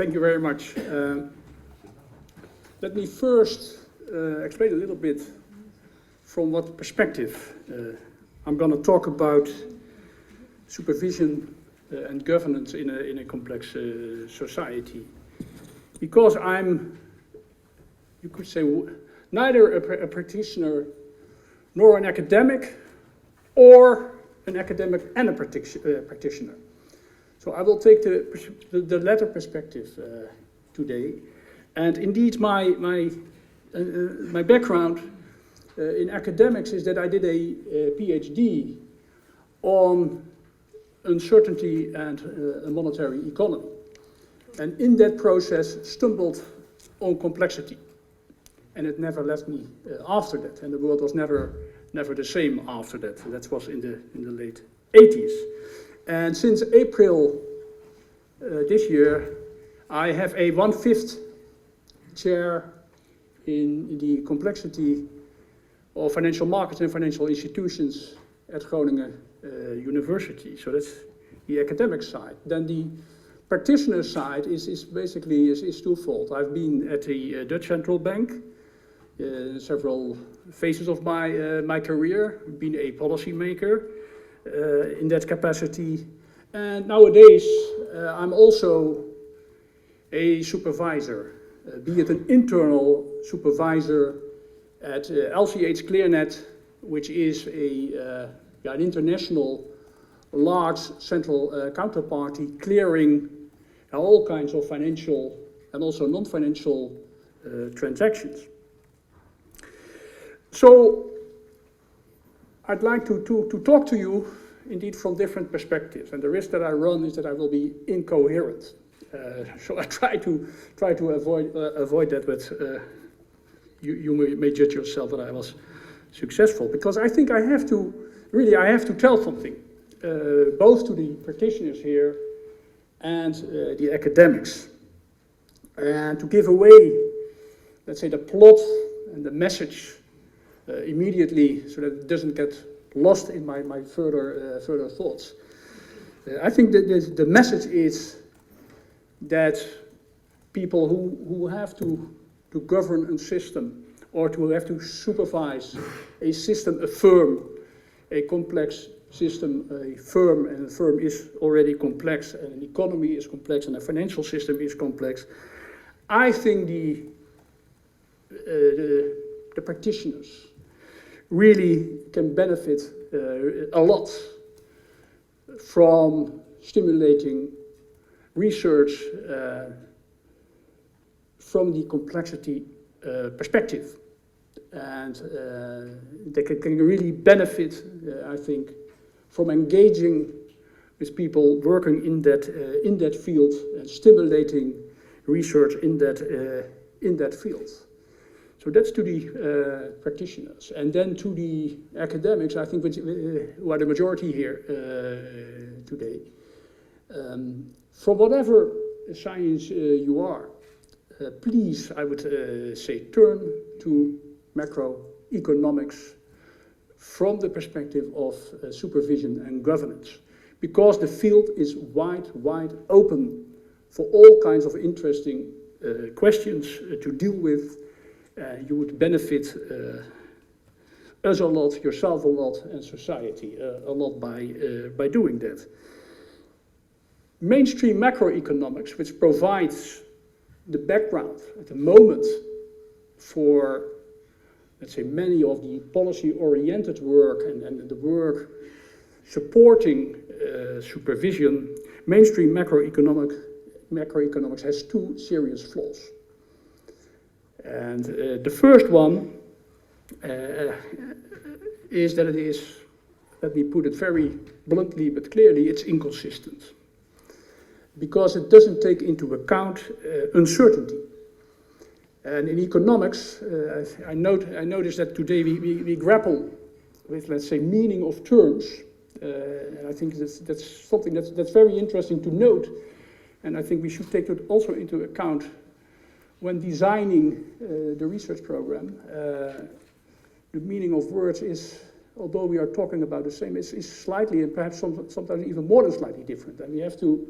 Thank you very much. Let me first explain a little bit from what perspective I'm going to talk about supervision and governance in a complex society. Because I'm, you could say, neither a practitioner nor an academic, or an academic and a practitioner. So I will take the latter perspective today. And indeed, my background in academics is that I did a PhD on uncertainty and a monetary economy. And in that process, stumbled on complexity. And it never left me after that. And the world was never the same after that. That was in the late 80s. And since April this year, I have a 1/5 chair in the complexity of financial markets and financial institutions at Groningen University. So that's the academic side. Then the practitioner side is basically twofold. I've been at the Dutch Central Bank several phases of my career, been a policymaker in that capacity, and nowadays I'm also a supervisor, be it an internal supervisor at LCH.Clearnet, which is an international large central counterparty clearing all kinds of financial and also non-financial transactions. So I'd like to talk to you indeed from different perspectives, and the risk that I run is that I will be incoherent. So I try to avoid that, but you may judge yourself that I was successful, because I think I have to tell something, both to the practitioners here and the academics, and to give away, let's say, the plot and the message immediately, so that it doesn't get lost in my further thoughts. I think that the message is that people who have to govern a system, or to have to supervise a system, a firm, a complex system, a firm, and a firm is already complex, and an economy is complex, and a financial system is complex. I think the practitioners really can benefit a lot from stimulating research from the complexity perspective. And they can really benefit, I think, from engaging with people working in that field and stimulating research in that field. So that's to the practitioners. And then to the academics, I think, who are the majority here today. From whatever science you are, please, I would say, turn to macroeconomics from the perspective of supervision and governance, because the field is wide open for all kinds of interesting questions to deal with. You would benefit us a lot, yourself a lot, and society a lot by doing that. Mainstream macroeconomics, which provides the background at the moment for, let's say, many of the policy-oriented work and the work supporting supervision, mainstream macroeconomics has two serious flaws. And the first one is that it is, let me put it very bluntly but clearly, it's inconsistent. Because it doesn't take into account uncertainty. And in economics, I notice that today we grapple with, let's say, meaning of terms. And I think that's something that's very interesting to note. And I think we should take it also into account when designing the research program. The meaning of words is, although we are talking about the same, is slightly, and perhaps sometimes even more than slightly different. And we have to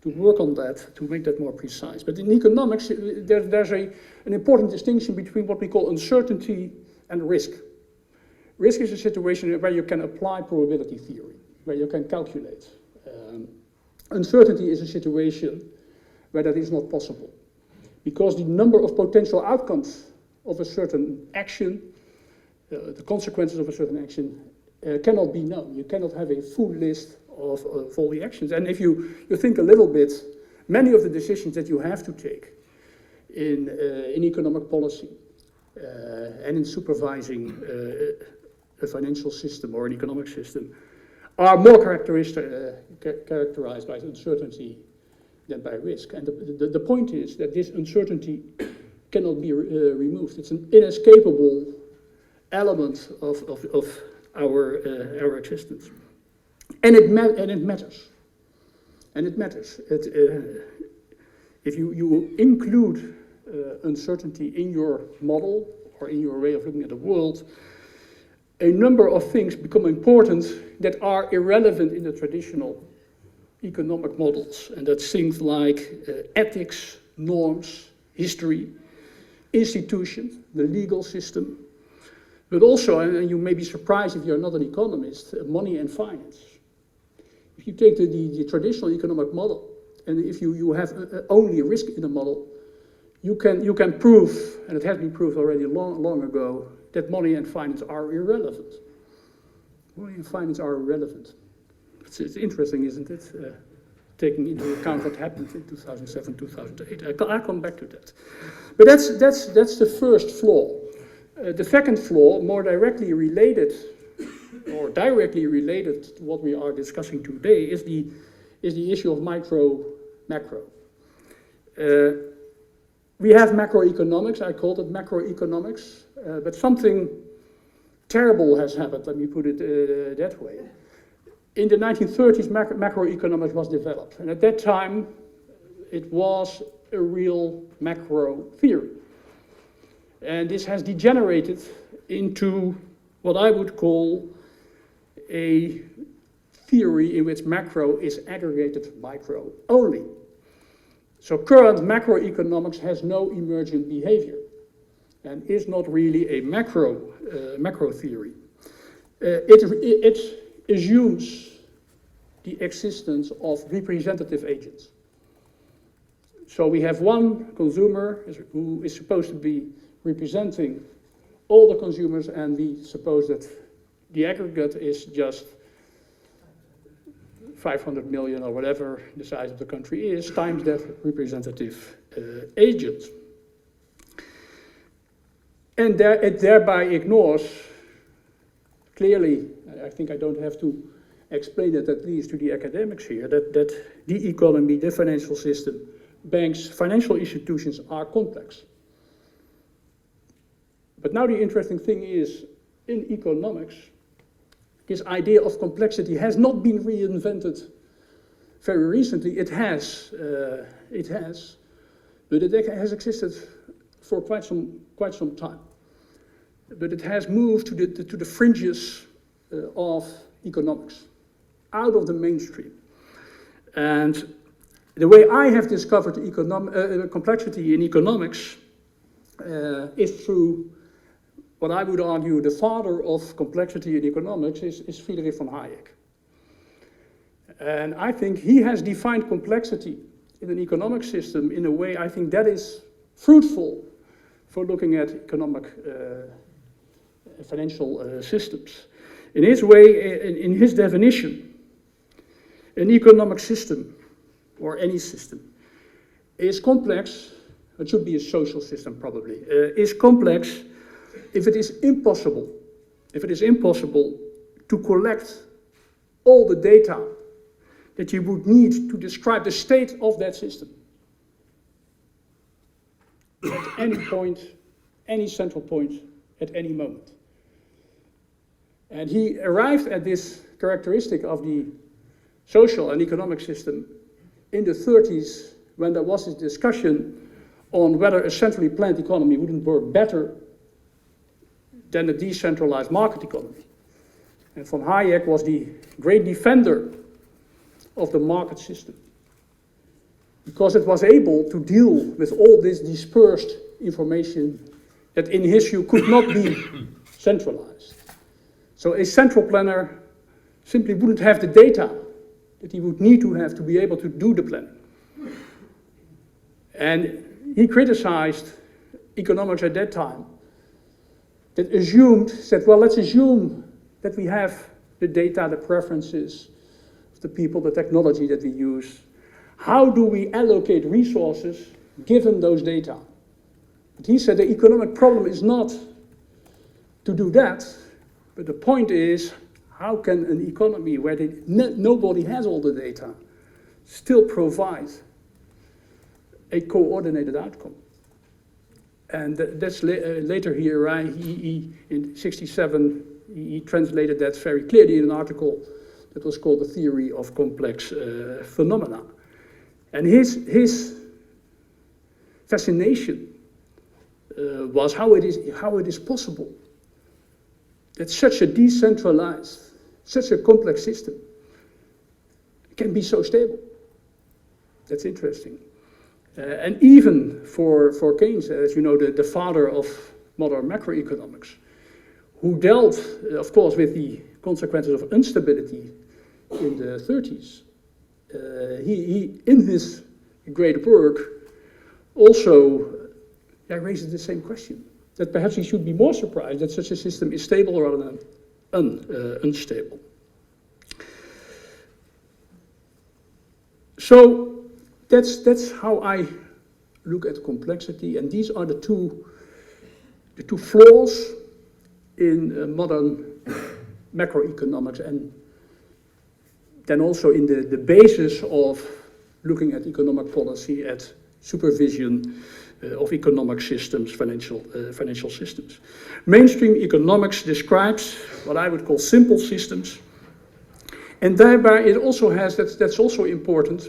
work on that, to make that more precise. But in economics, there's an important distinction between what we call uncertainty and risk. Risk is a situation where you can apply probability theory, where you can calculate. Uncertainty is a situation where that is not possible, because the number of potential outcomes of a certain action, the consequences of a certain action, cannot be known. You cannot have a full list of all the actions. And if you think a little bit, many of the decisions that you have to take in economic policy and in supervising a financial system or an economic system are more characterized by uncertainty than by risk. And the point is that this uncertainty cannot be removed. It's an inescapable element of our existence. And it matters. And it matters. If you include uncertainty in your model or in your way of looking at the world, a number of things become important that are irrelevant in the traditional economic models. And that's things like ethics, norms, history, institutions, the legal system, but also, and you may be surprised if you're not an economist, money and finance. If you take the traditional economic model, and if you have only risk in the model, you can prove, and it has been proved already long ago, that money and finance are irrelevant. Money and finance are irrelevant. It's interesting, isn't it? Taking into account what happened in 2007, 2008. I'll come back to that. But that's the first flaw. The second flaw, more directly related to what we are discussing today, is the issue of macro. We have macroeconomics, I called it macroeconomics, but something terrible has happened, let me put it that way. In the 1930s, macroeconomics was developed, and at that time, it was a real macro theory. And this has degenerated into what I would call a theory in which macro is aggregated micro only. So current macroeconomics has no emergent behavior and is not really a macro theory. It assumes the existence of representative agents. So we have one consumer who is supposed to be representing all the consumers, and we suppose that the aggregate is just 500 million or whatever the size of the country is, times that representative agent. And it thereby ignores, clearly, I think I don't have to explain it at least to the academics here, that the economy, the financial system, banks, financial institutions are complex. But now the interesting thing is, in economics, this idea of complexity has not been reinvented very recently. It has, but it has existed for quite some time. But it has moved to the fringes of economics, out of the mainstream. And the way I have discovered complexity in economics is through what I would argue the father of complexity in economics is Friedrich von Hayek. And I think he has defined complexity in an economic system in a way I think that is fruitful for looking at economic financial systems. In his way, in his definition, an economic system, or any system, is complex. It should be a social system probably, is complex if it is impossible to collect all the data that you would need to describe the state of that system at any point, any central point, at any moment. And he arrived at this characteristic of the social and economic system in the 30s, when there was this discussion on whether a centrally planned economy wouldn't work better than a decentralized market economy. And von Hayek was the great defender of the market system. because it was able to deal with all this dispersed information that in his view could not be centralized. So a central planner simply wouldn't have the data that he would need to have to be able to do the planning. And he criticized economics at that time that said, well, let's assume that we have the data, the preferences of the people, the technology that we use. How do we allocate resources given those data? But he said the economic problem is not to do that, but the point is, how can an economy where nobody has all the data still provide a coordinated outcome? And that's later here, right? In '67, he translated that very clearly in an article that was called The Theory of Complex Phenomena. And his fascination was how it is possible that such a decentralized, such a complex system can be so stable. That's interesting. And even for Keynes, as you know, the father of modern macroeconomics, who dealt, of course, with the consequences of instability in the 30s, he in his great work, also raises the same question, that perhaps he should be more surprised that such a system is stable rather than unstable. So that's how I look at complexity, and these are the two flaws in modern macroeconomics, and then also in the basis of looking at economic policy, at supervision of economic systems, financial systems. Mainstream economics describes what I would call simple systems, and thereby it also has, that's also important,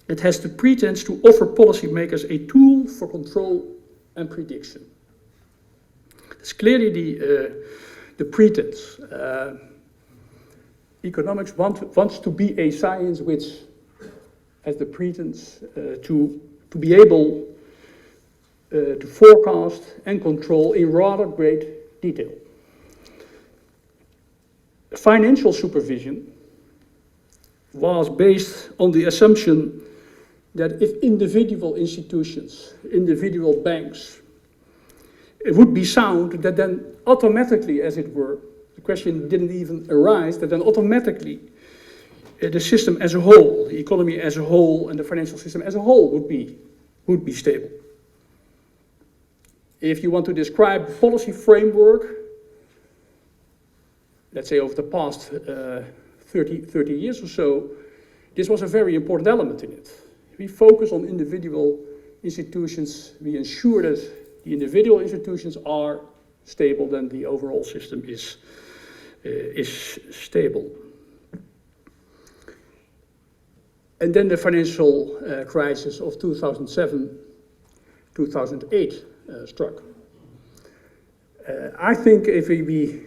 it has the pretense to offer policymakers a tool for control and prediction. It's clearly the pretense. Economics wants to be a science which has the pretense to be able to forecast and control in rather great detail. Financial supervision was based on the assumption that if individual institutions, individual banks, it would be sound, that then automatically, as it were, the question didn't even arise, that then automatically the system as a whole, the economy as a whole, and the financial system as a whole would be stable. If you want to describe the policy framework, let's say over the past 30 years or so, this was a very important element in it. We focus on individual institutions, we ensure that the individual institutions are stable, then the overall system is stable. And then the financial crisis of 2007, 2008 struck. I think if we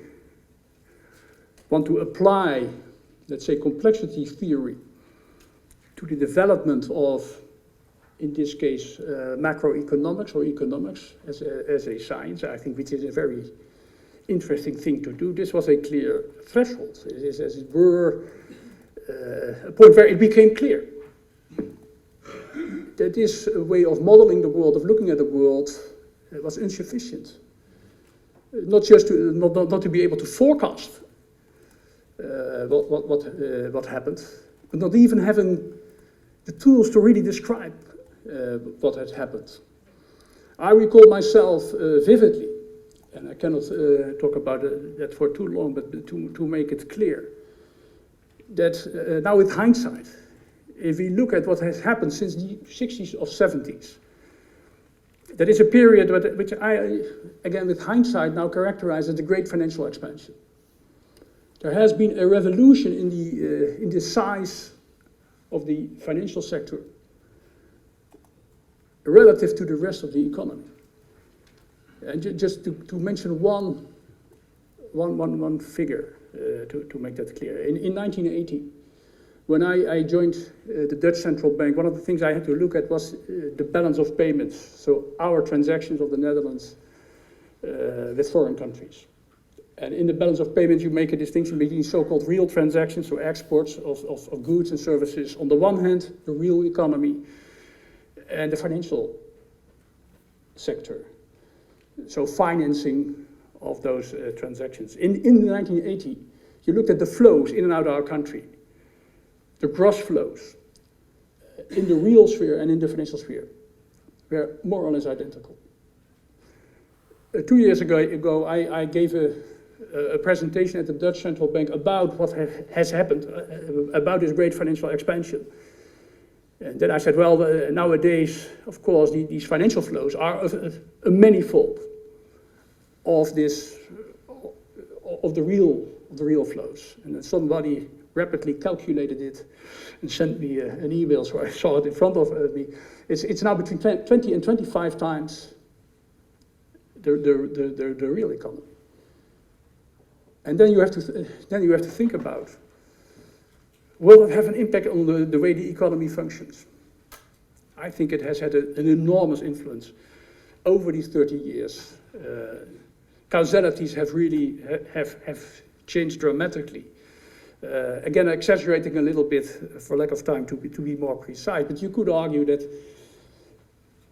want to apply, let's say, complexity theory to the development of, in this case, macroeconomics or economics as a science, I think which is a very interesting thing to do. This was a clear threshold. It is, as it were, a point where it became clear that this way of modeling the world, of looking at the world, was insufficient. Not just to, not to be able to forecast what happened, but not even having the tools to really describe what had happened. I recall myself vividly, and I cannot talk about that for too long, but to make it clear, that now with hindsight, if we look at what has happened since the 60s or 70s, that is a period which I, again with hindsight, now characterize as the great financial expansion. There has been a revolution in the size of the financial sector relative to the rest of the economy. And just to mention one figure to make that clear. In 1980, When I joined the Dutch Central Bank, one of the things I had to look at was the balance of payments, so our transactions of the Netherlands with foreign countries. And in the balance of payments, you make a distinction between so-called real transactions, so exports of goods and services. On the one hand, the real economy and the financial sector, so financing of those transactions. In the 1980s, you looked at the flows in and out of our country, the gross flows in the real sphere and in the financial sphere were more or less identical. 2 years ago, I gave a presentation at the Dutch Central Bank about what has happened, about this great financial expansion. And then I said, well, nowadays, of course, these financial flows are a manifold of this, of the real flows. And then somebody rapidly calculated it and sent me an email, so I saw it in front of me. It's now between 20 and 25 times the real economy. And then you have to think about, will it have an impact on the way the economy functions? I think it has had an enormous influence over these 30 years. Causalities have really have changed dramatically. Again, exaggerating a little bit for lack of time to be more precise, but you could argue that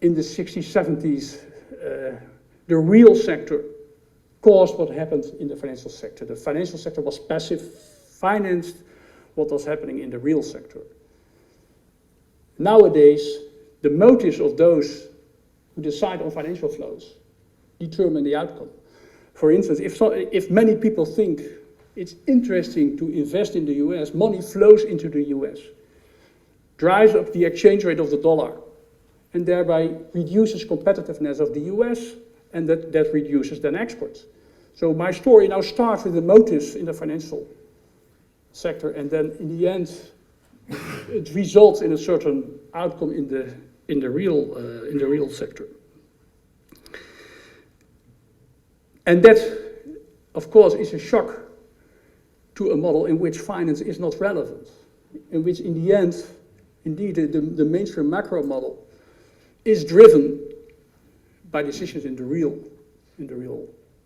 in the 60s, 70s, the real sector caused what happened in the financial sector. The financial sector was passive, financed what was happening in the real sector. Nowadays, the motives of those who decide on financial flows determine the outcome. For instance, if many people think it's interesting to invest in the US, money flows into the US, drives up the exchange rate of the dollar, and thereby reduces competitiveness of the US, and that reduces then exports. So my story now starts with the motives in the financial sector, and then in the end, it results in a certain outcome in the real sector. And that, of course, is a shock to a model in which finance is not relevant, in which in the end, indeed, the mainstream macro model is driven by decisions in the real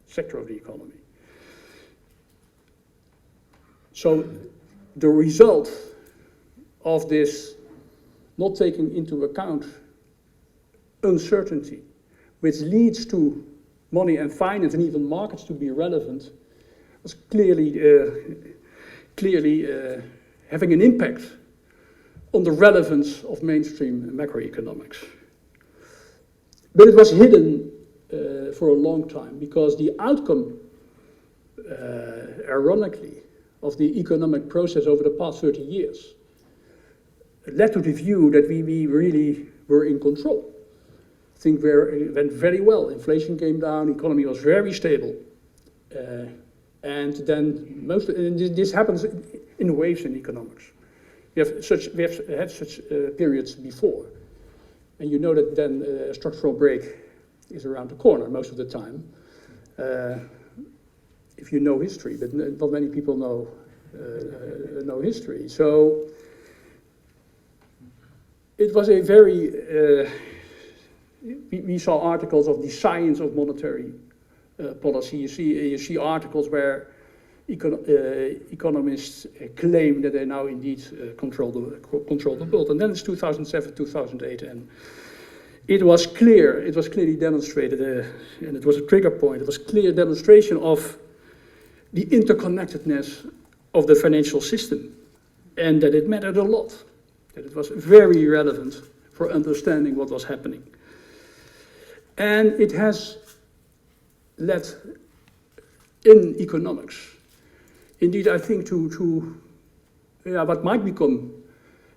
sector of the economy. So the result of this not taking into account uncertainty, which leads to money and finance and even markets to be relevant, was clearly having an impact on the relevance of mainstream macroeconomics. But it was hidden for a long time because the outcome, ironically, of the economic process over the past 30 years led to the view that we really were in control. Things went very well. Inflation came down, economy was very stable. And then this happens in waves in economics. We have had such periods before. And you know that then a structural break is around the corner most of the time. If you know history, but not many people know history. So it was a very, we saw articles of the science of monetary policy. You see articles where economists claim that they now indeed control the world. And then it's 2007, 2008, and it was clearly demonstrated, and it was a trigger point. It was clear demonstration of the interconnectedness of the financial system, and that it mattered a lot, that it was very relevant for understanding what was happening. And it has led in economics, indeed, I think, to what might become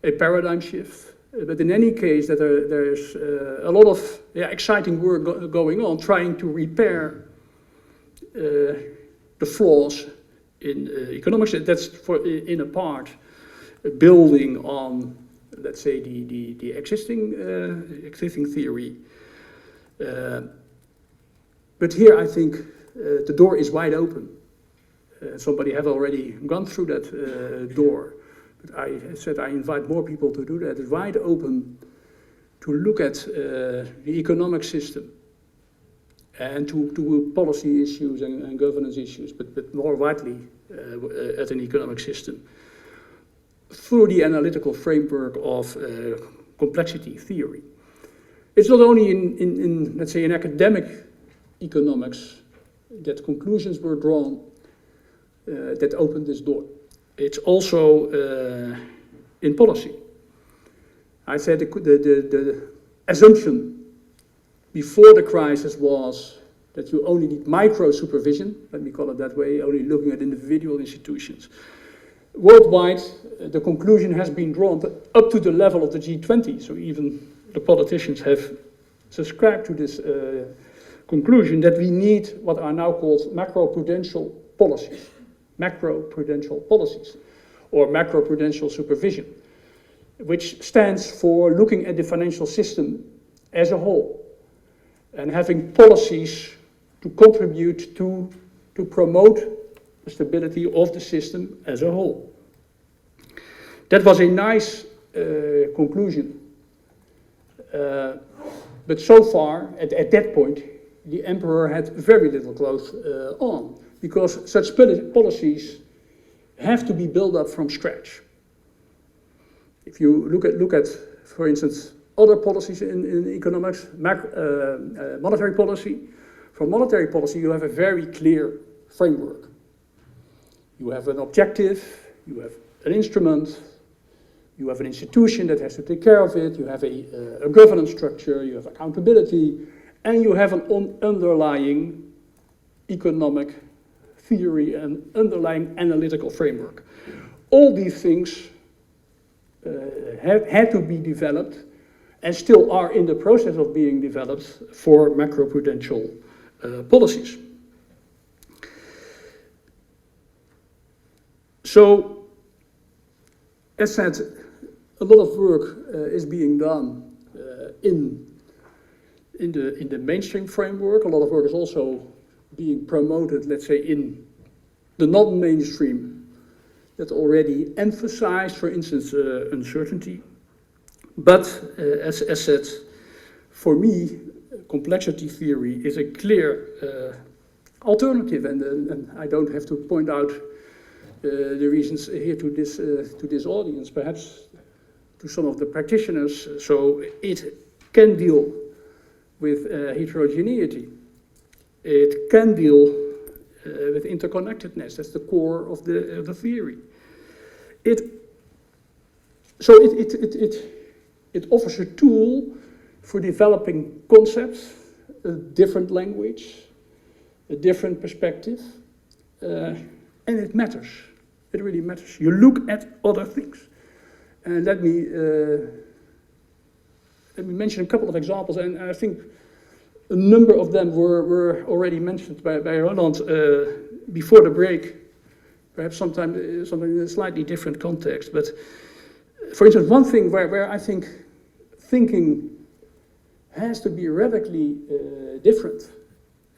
a paradigm shift. But in any case, that there's a lot of exciting work going on, trying to repair the flaws in economics. That's in a part building on, let's say, the existing theory. But here, I think the door is wide open. Somebody have already gone through that door but I said I invite more people to do that, wide open to look at the economic system and to policy issues and governance issues, but more widely at an economic system, through the analytical framework of complexity theory. It's not only in let's say, in academic economics that conclusions were drawn that opened this door. It's also in policy. I said the assumption before the crisis was that you only need micro supervision, let me call it that way, only looking at individual institutions. Worldwide, the conclusion has been drawn up to the level of the G20, so even the politicians have subscribed to this conclusion that we need what are now called macro-prudential policies, or macro-prudential supervision, which stands for looking at the financial system as a whole and having policies to contribute to promote the stability of the system as a whole. That was a nice conclusion. But so far, at that point, the emperor had very little clothes on, because such policies have to be built up from scratch. If you look at, for instance, other policies in economics, monetary policy. For monetary policy, you have a very clear framework. You have an objective, you have an instrument, you have an institution that has to take care of it, you have a governance structure, you have accountability, and you have an underlying economic theory and underlying analytical framework. All these things had to be developed and still are in the process of being developed for macroprudential policies. So, as said, a lot of work is being done in the mainstream framework. A lot of work is also being promoted, let's say, in the non-mainstream that already emphasize, for instance, uncertainty. But as said, for me, complexity theory is a clear alternative, and I don't have to point out the reasons here to this audience, perhaps to some of the practitioners. So it can deal with heterogeneity. It can deal with interconnectedness. That's the core of the theory. It offers a tool for developing concepts, a different language, a different perspective, and it matters. It really matters. You look at other things. And let me mention a couple of examples, and I think a number of them were already mentioned by Roland before the break, perhaps something in a slightly different context. But for instance, one thing where I think thinking has to be radically different,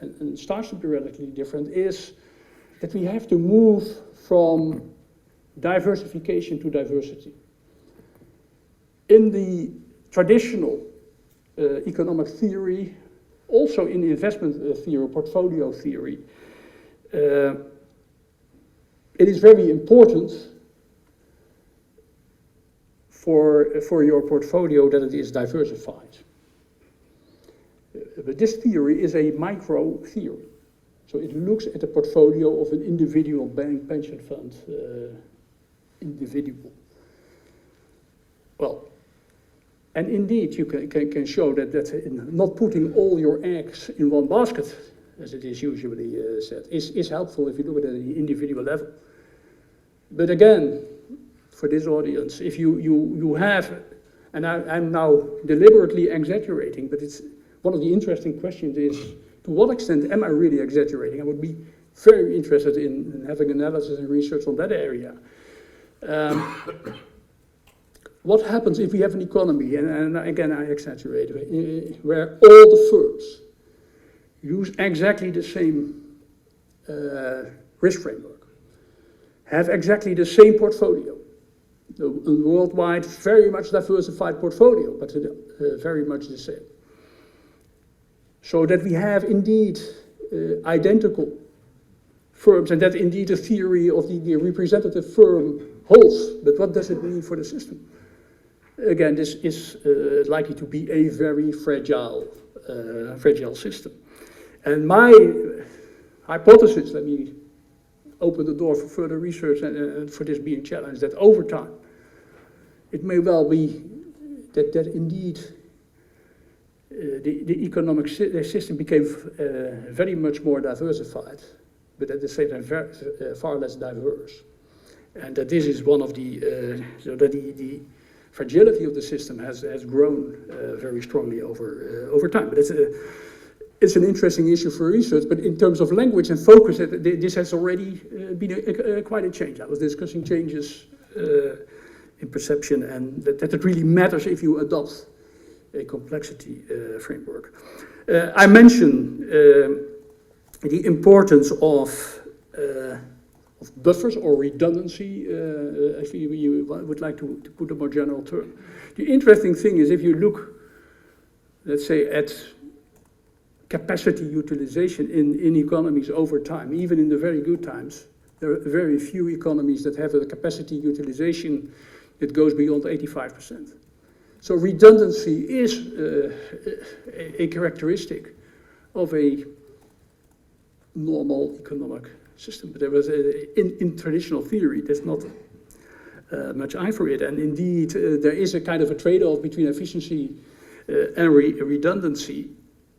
and starts to be radically different, is that we have to move from diversification to diversity. In the traditional economic theory, also in investment theory, portfolio theory, it is very important for your portfolio that it is diversified. But this theory is a micro theory. So it looks at the portfolio of an individual bank, pension fund, individual. Well, and indeed you can show that not putting all your eggs in one basket, as it is usually said, is helpful if you look at it at the individual level. But again, for this audience, if you have, and I'm now deliberately exaggerating, but it's one of the interesting questions is, to what extent am I really exaggerating? I would be very interested in having analysis and research on that area. What happens if we have an economy, and again I exaggerate, where all the firms use exactly the same risk framework, have exactly the same portfolio, A worldwide, very much diversified portfolio, but very much the same. So that we have indeed identical firms, and that indeed the theory of the representative firm holds. But what does it mean for the system? Again, this is likely to be a very fragile system. And my hypothesis, let me open the door for further research and for this being challenged, that over time, it may well be that indeed the economic system became very much more diversified, but at the same time far less diverse. And that this is one of so that the fragility of the system has grown very strongly over time. But it's an interesting issue for research, but in terms of language and focus, this has already been quite a change. I was discussing changes in perception, and that it really matters if you adopt a complexity framework. I mentioned the importance of buffers or redundancy, if you would like to put a more general term. The interesting thing is if you look, let's say, at capacity utilization in economies over time, even in the very good times, there are very few economies that have a capacity utilization that goes beyond 85%. So redundancy is a characteristic of a normal economic system. But there was in traditional theory, there's not much eye for it. And indeed, there is a kind of a trade-off between efficiency and redundancy.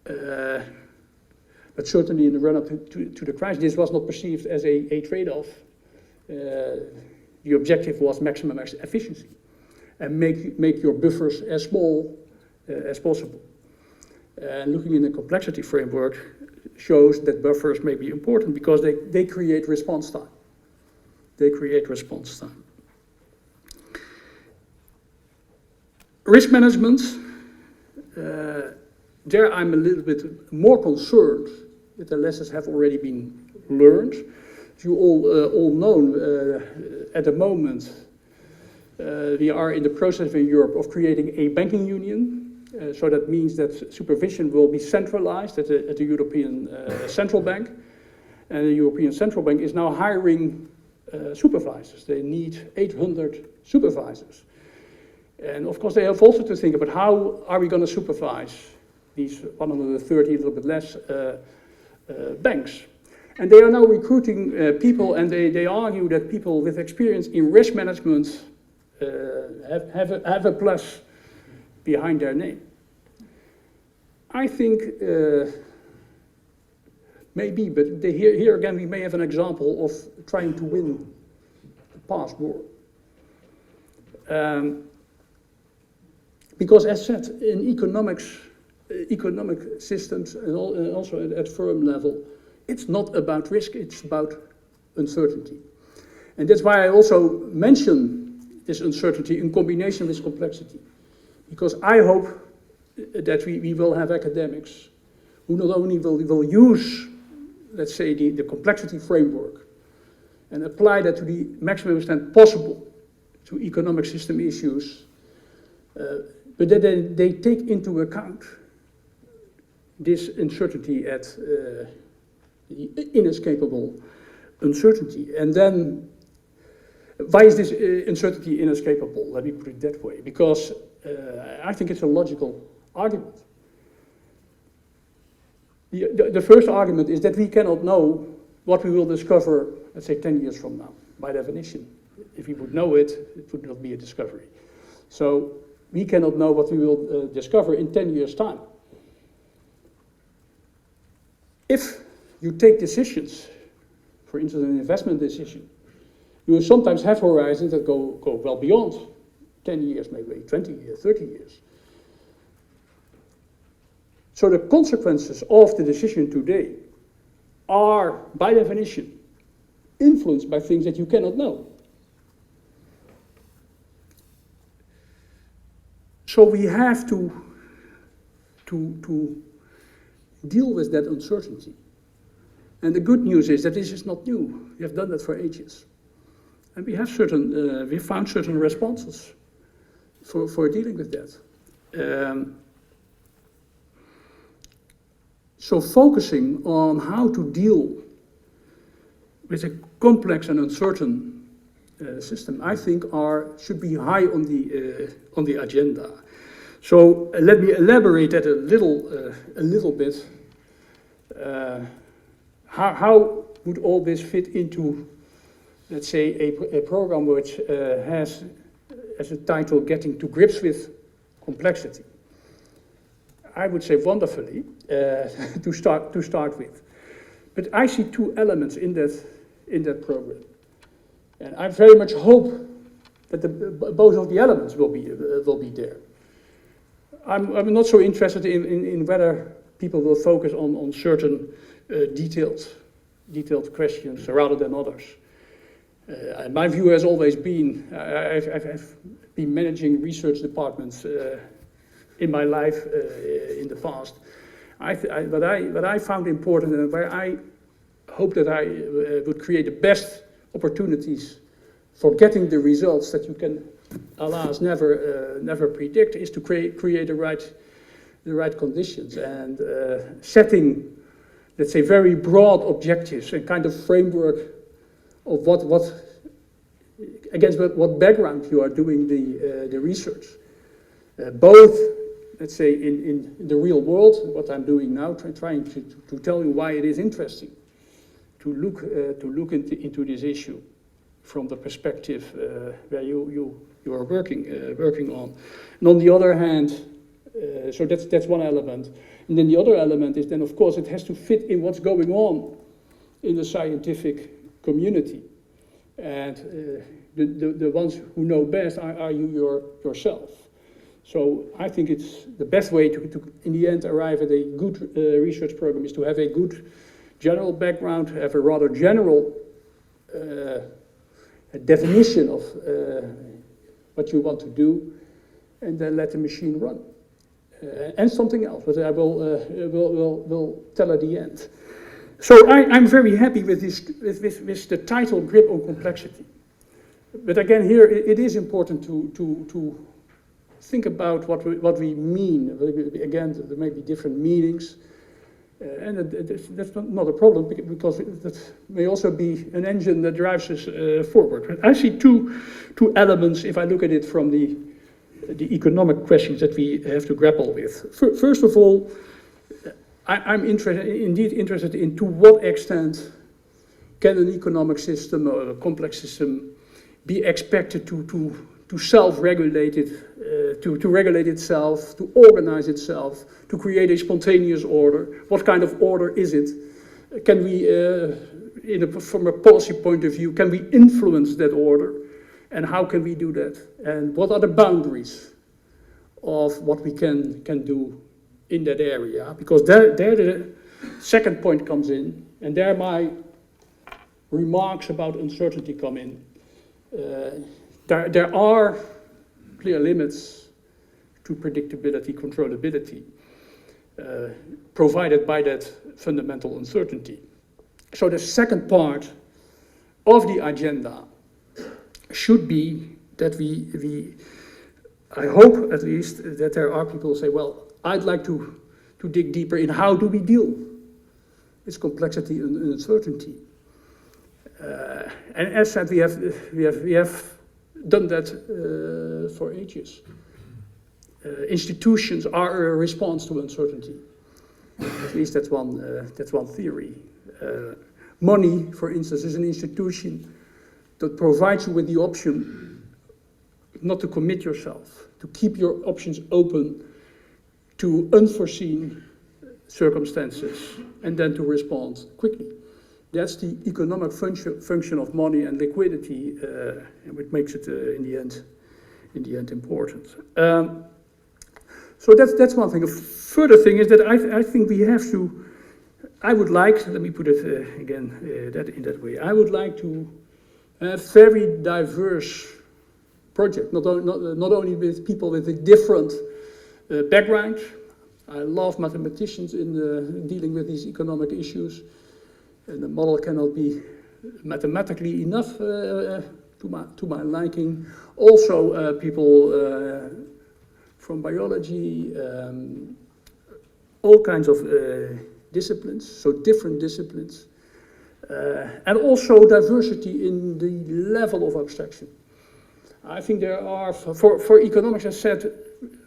But certainly in the run-up to the crisis, this was not perceived as a trade-off. The objective was maximum efficiency and make your buffers as small as possible. And looking in the complexity framework shows that buffers may be important because they create response time. They create response time. Risk management. There I'm a little bit more concerned that the lessons have already been learned. As you all know, at the moment, we are in the process in Europe of creating a banking union. So that means that supervision will be centralized at the European Central Bank. And the European Central Bank is now hiring supervisors. They need 800 supervisors. And of course, they have also to think about how are we going to supervise these 130, a little bit less, banks. And they are now recruiting people, and they argue that people with experience in risk management have a plus behind their name. I think maybe, but here again we may have an example of trying to win the past war. Because as said, in economic systems and also at firm level, it's not about risk, it's about uncertainty. And that's why I also mention this uncertainty in combination with complexity. Because I hope that we will have academics who not only will use, let's say, the complexity framework and apply that to the maximum extent possible to economic system issues, but that they take into account this uncertainty at the inescapable uncertainty. And then, why is this uncertainty inescapable? Let me put it that way. Because I think it's a logical argument. The first argument is that we cannot know what we will discover, let's say, 10 years from now, by definition. If we would know it, it would not be a discovery. So we cannot know what we will discover in 10 years' time. If you take decisions, for instance, an investment decision, you will sometimes have horizons that go well beyond 10 years, maybe 20 years, 30 years. So the consequences of the decision today are, by definition, influenced by things that you cannot know. So we have to deal with that uncertainty. And the good news is that this is not new. We have done that for ages. And we have we found certain responses for dealing with that. So focusing on how to deal with a complex and uncertain system, I think should be high on the agenda. So let me elaborate that a little bit. How would all this fit into, let's say, a program which has as a title, Getting to Grips with Complexity? I would say wonderfully to start with. But I see two elements in that program. And I very much hope that both of the elements will be there. I'm not so interested in whether people will focus on certain detailed questions rather than others. My view has always been, I've been managing research departments in my life in the past. What I found important and where I hope that I would create the best opportunities for getting the results that you can, alas, never predict, is to create the right conditions and setting, let's say, very broad objectives and kind of framework of against what background you are doing the research. Both, let's say, in the real world, what I'm doing now, trying to tell you why it is interesting to look into this issue from the perspective where you are working on. And on the other hand, so that's one element. And then the other element is then, of course, it has to fit in what's going on in the scientific community. And the ones who know best are you yourself. So I think it's the best way to in the end, arrive at a good research program is to have a good general background, have a rather general definition of what you want to do, and then let the machine run. And something else, but I will tell at the end. So I'm very happy with the title, Grip on Complexity. But again, here it is important to think about what we mean. Again, there may be different meanings, and that's not a problem, because that may also be an engine that drives us forward. But I see two elements if I look at it from the economic questions that we have to grapple with. First of all, I'm indeed interested in to what extent can an economic system or a complex system be expected to self-regulate it, to regulate itself, to organize itself, to create a spontaneous order. What kind of order is it? Can we, from a policy point of view, can we influence that order? And how can we do that? And what are the boundaries of what we can do in that area? Because there the second point comes in, and there my remarks about uncertainty come in. There are clear limits to predictability, controllability, provided by that fundamental uncertainty. So the second part of the agenda should be that I hope at least, that there are people who say, well, I'd like to dig deeper in how do we deal with complexity and uncertainty. And as said, we have done that for ages. Institutions are a response to uncertainty. At least that's one theory. Money, for instance, is an institution that provides you with the option not to commit yourself, to keep your options open to unforeseen circumstances, and then to respond quickly. That's the economic function of money and liquidity, and which makes it in the end important. So that's one thing. A further thing is that I think we have to. I would like, let me put it again in that way. I would like to have very diverse project, not only with people with a different background. I love mathematicians in dealing with these economic issues, and the model cannot be mathematically enough to my liking. Also, people from biology, all kinds of disciplines, so different disciplines, and also diversity in the level of abstraction. I think there are, for economics, as said,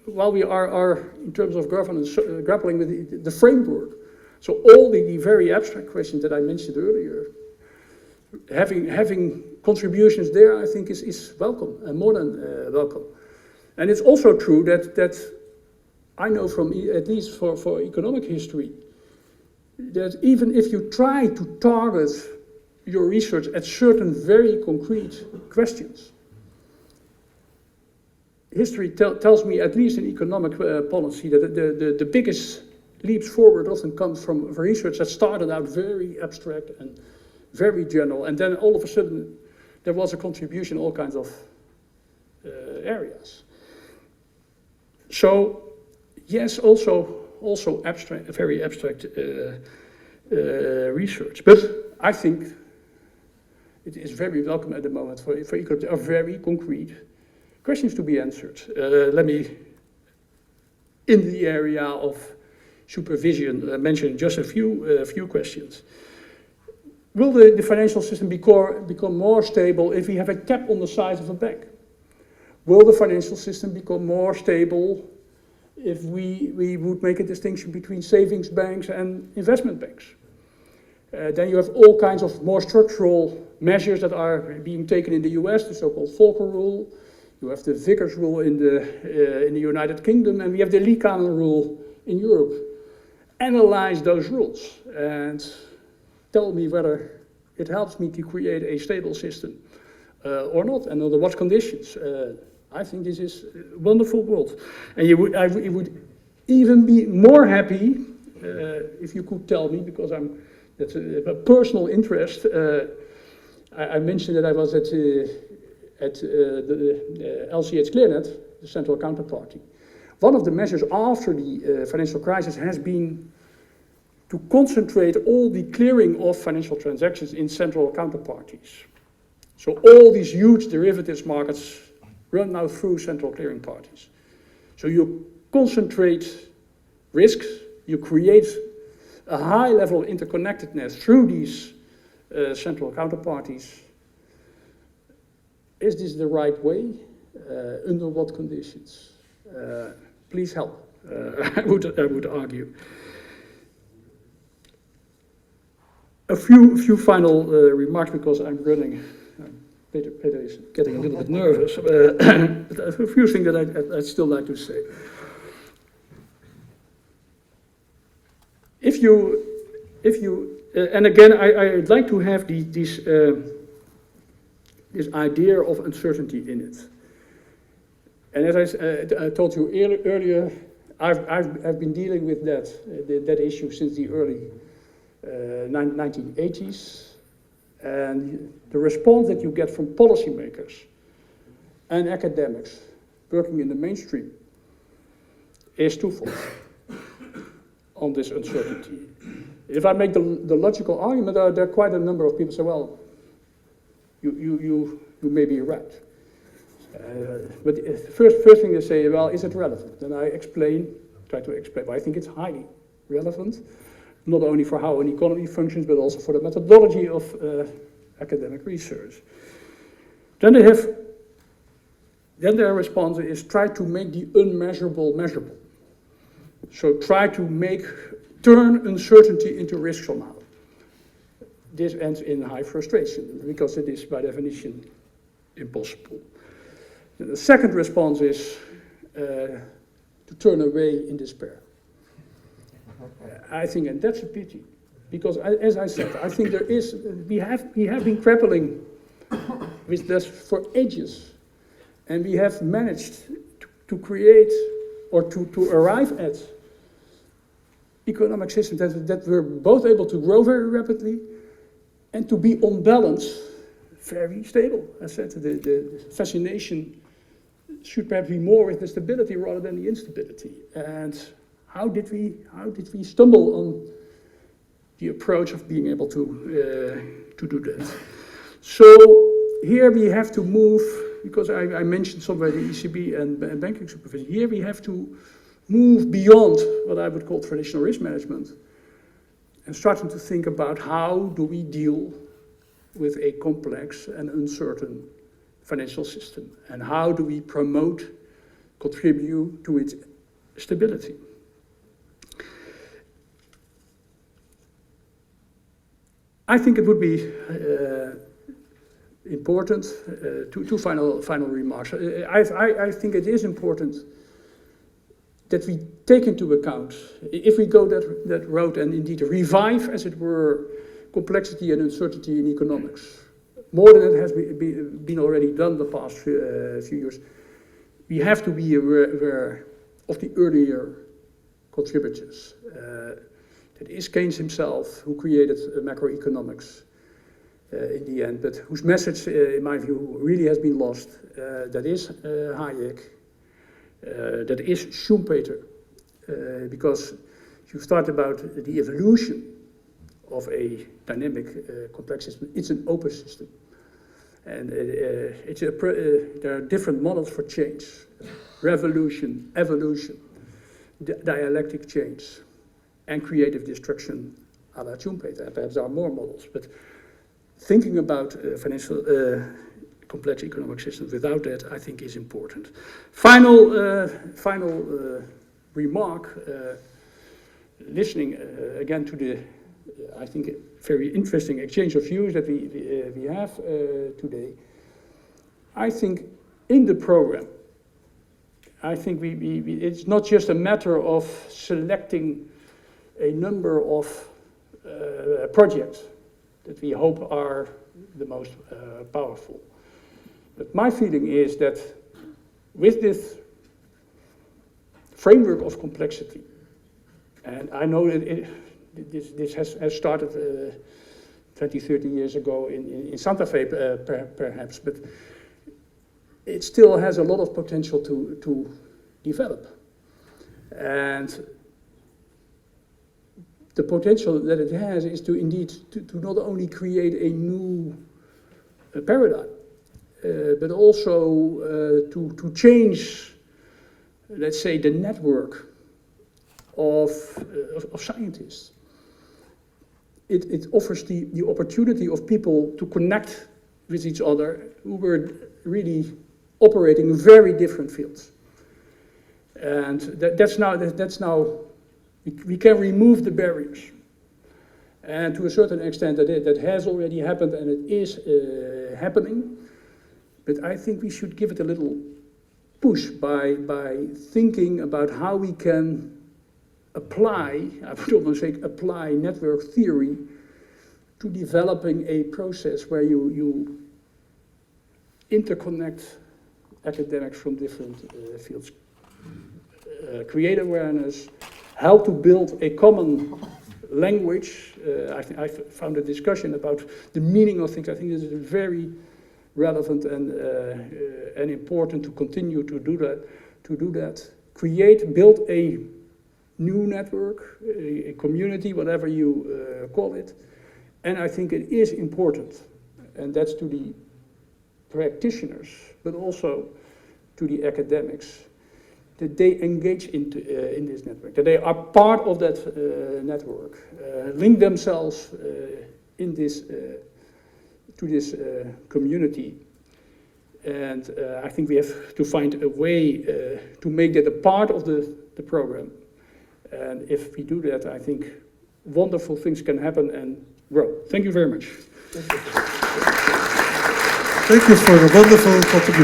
while we are in terms of governance, grappling with the framework, so all the very abstract questions that I mentioned earlier, having contributions there, I think is welcome, and more than welcome. And it's also true that I know from, at least for economic history, that even if you try to target your research at certain very concrete questions, history tells me, at least in economic policy, that the biggest leaps forward often come from research that started out very abstract and very general, and then all of a sudden there was a contribution in all kinds of areas. So yes, also abstract, very abstract research, but I think it is very welcome at the moment for economics. There are very concrete questions to be answered. Let me, in the area of supervision, mention just a few questions. Will the financial system become more stable if we have a cap on the size of a bank? Will the financial system become more stable if we would make a distinction between savings banks and investment banks? Then you have all kinds of more structural measures that are being taken in the US, the so-called Volcker rule. You have the Vickers rule in the United Kingdom, and we have the Liikanen rule in Europe. Analyze those rules and tell me whether it helps me to create a stable system or not, and under what conditions. I think this is a wonderful world. And I would even be more happy if you could tell me, because that's a personal interest. I mentioned that I was at the LCH.Clearnet, the central counterparty. One of the measures after the financial crisis has been to concentrate all the clearing of financial transactions in central counterparties. So all these huge derivatives markets run now through central clearing parties. So you concentrate risks, you create a high level of interconnectedness through these central counterparties. Is this the right way? Under what conditions? Please help, I would argue. A few final remarks, because I'm running. Peter is getting a little bit nervous. But a few things that I'd still like to say. If you, and again, I'd like to have this idea of uncertainty in it. And as I told you earlier, I've been dealing with that issue since the early 1980s. And the response that you get from policymakers and academics working in the mainstream is twofold on this uncertainty. If I make the logical argument, there are quite a number of people say, well, you may be right. But the first thing they say, well, is it relevant? Then I try to explain, but I think it's highly relevant, not only for how an economy functions, but also for the methodology of academic research. Then their response is try to make the unmeasurable measurable. So try to turn uncertainty into risk somehow. This ends in high frustration, because it is by definition impossible. The second response is to turn away in despair. I think, and that's a pity, because as I said, I think we have been grappling with this for ages, and we have managed to create or to arrive at economic systems that were both able to grow very rapidly and to be on balance very stable. As I said, the fascination should perhaps be more with the stability rather than the instability. And how did we stumble on the approach of being able to do that? So here we have to move, because I mentioned somewhere the ECB and banking supervision. Here we have to move beyond what I would call traditional risk management and starting to think about how do we deal with a complex and uncertain financial system, and how do we promote, contribute to its stability. I think it would be important, two final remarks. I think it is important that we take into account, if we go that road and indeed revive, as it were, complexity and uncertainty in economics, more than it has been already done the past few years, we have to be aware of the earlier contributors. That is Keynes himself who created macroeconomics in the end, but whose message, in my view, really has been lost. That is Hayek, that is Schumpeter, because you start about the evolution of a dynamic complex system. It's an open system, and there are different models for change: revolution, evolution, dialectic change, and creative destruction a la Schumpeter. Perhaps there are more models, but thinking about financial complex economic systems without that, I think, is important. Final remark, listening again to the, I think, very interesting exchange of views that we have today. I think in the program, I think it's not just a matter of selecting a number of projects that we hope are the most powerful. But my feeling is that with this framework of complexity, and I know that this has started 20, 30 years ago in Santa Fe, perhaps, but it still has a lot of potential to develop. And the potential that it has is to indeed to not only create a new paradigm, but also to change, let's say, the network of scientists. It offers the opportunity of people to connect with each other who were really operating in very different fields. And that's now we can remove the barriers. And to a certain extent that has already happened, and it is happening. But I think we should give it a little push by thinking about how we can apply, I would almost say apply network theory to developing a process where you interconnect academics from different fields, create awareness, help to build a common language. I found a discussion about the meaning of things. I think this is very relevant and important to continue to do that. Build a new network, a community, whatever you call it. And I think it is important, and that's to the practitioners, but also to the academics, that they engage in this network, that they are part of that network, link themselves in this to this community. And I think we have to find a way to make that a part of the program. And if we do that, I think wonderful things can happen and grow. Thank you very much. Thank you for a wonderful contribution.